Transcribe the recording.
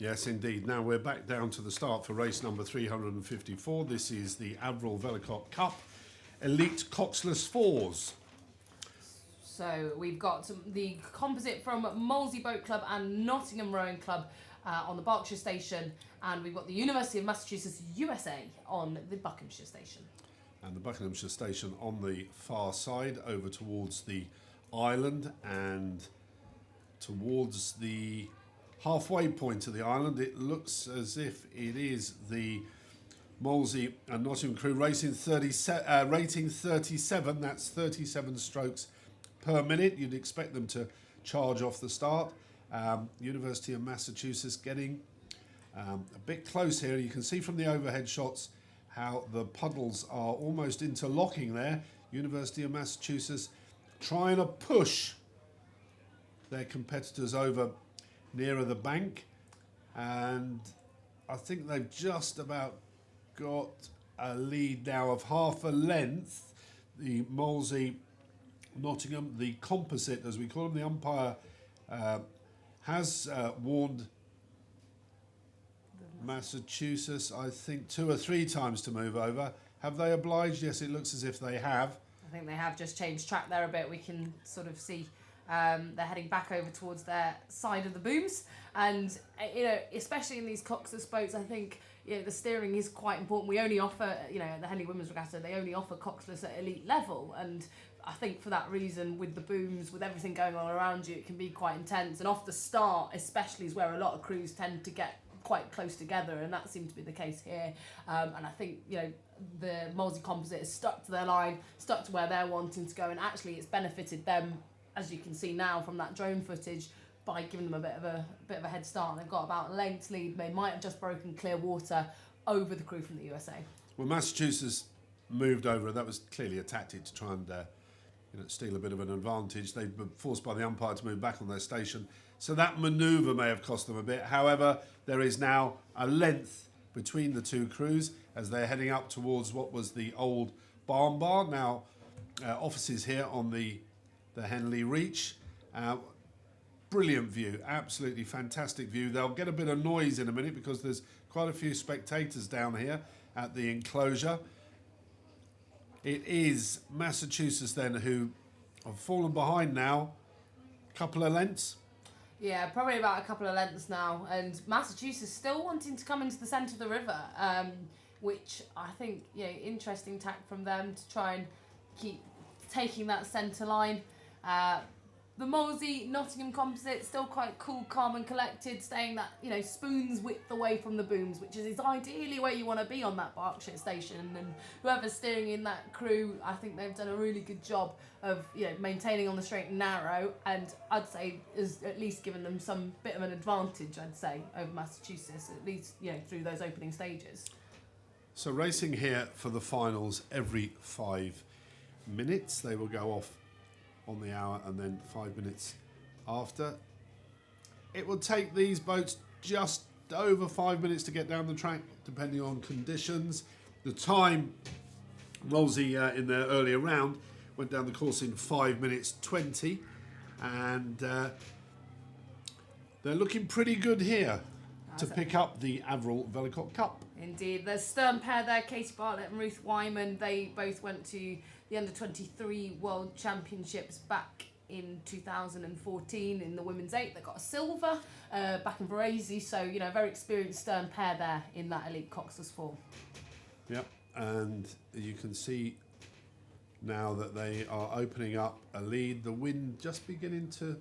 Yes, indeed. Now we're back down to the start for race number 354. This is the Avril Velicott Cup Elite Coxless Fours. So we've got the composite from Molesey Boat Club and Nottingham Rowing Club on the Berkshire station, and we've got the University of Massachusetts, USA on the Buckinghamshire station. And the Buckinghamshire station on the far side over towards the island and towards the halfway point of the island. It looks as if it is the Molesey and Nottingham crew rating 37. That's 37 strokes per minute. You'd expect them to charge off the start. University of Massachusetts getting a bit close here. You can see from the overhead shots how the puddles are almost interlocking there. University of Massachusetts trying to push their competitors over nearer the bank, and I think they've just about got a lead now of half a length. The Molesey Nottingham, the composite as we call them, the umpire has warned Massachusetts, I think, 2 or 3 times to move over. Have they obliged? Yes, it looks as if they have. I think they have just changed track there a bit. We can sort of see they're heading back over towards their side of the booms, and especially in these Coxless boats, I think the steering is quite important. We only offer, the Henley Women's Regatta, they only offer Coxless at elite level, and I think for that reason, with the booms, with everything going on around you, it can be quite intense. And off the start, especially, is where a lot of crews tend to get quite close together, and that seemed to be the case here. And I think the Molesey composite has stuck to their line, stuck to where they're wanting to go, and actually it's benefited them, as you can see now from that drone footage, by giving them a bit of a head start. They've got about a length lead. They might have just broken clear water over the crew from the USA. Well, Massachusetts moved over. That was clearly a tactic to try and steal a bit of an advantage. They've been forced by the umpire to move back on their station, so that manoeuvre may have cost them a bit. However, there is now a length between the two crews as they're heading up towards what was the old barn bar. Now, offices here on the Henley Reach. Brilliant view, absolutely fantastic view. They'll get a bit of noise in a minute because there's quite a few spectators down here at the enclosure. It is Massachusetts then who have fallen behind now, a couple of lengths. Yeah, probably about a couple of lengths now, and Massachusetts still wanting to come into the centre of the river, which I think, interesting tack from them to try and keep taking that centre line. The Molesey Nottingham composite still quite cool, calm and collected, staying that spoon's width away from the booms, which is ideally where you want to be on that Berkshire station. And whoever's steering in that crew, I think they've done a really good job of maintaining on the straight and narrow, and I'd say is at least given them some bit of an advantage, I'd say, over Massachusetts, at least through those opening stages. So racing here for the finals every 5 minutes. They will go off on the hour and then 5 minutes after. It will take these boats just over 5 minutes to get down the track, depending on conditions. The time, Molesey in their earlier round went down the course in 5 minutes 20, and they're looking pretty good here to pick up the Avril Velicott Cup. Indeed, there's stern pair there, Katie Bartlett and Ruth Wyman. They both went to the Under-23 World Championships back in 2014 in the Women's 8. They got a silver back in Varese, so very experienced stern pair there in that elite Coxless 4. Yep, and you can see now that they are opening up a lead. The wind just beginning to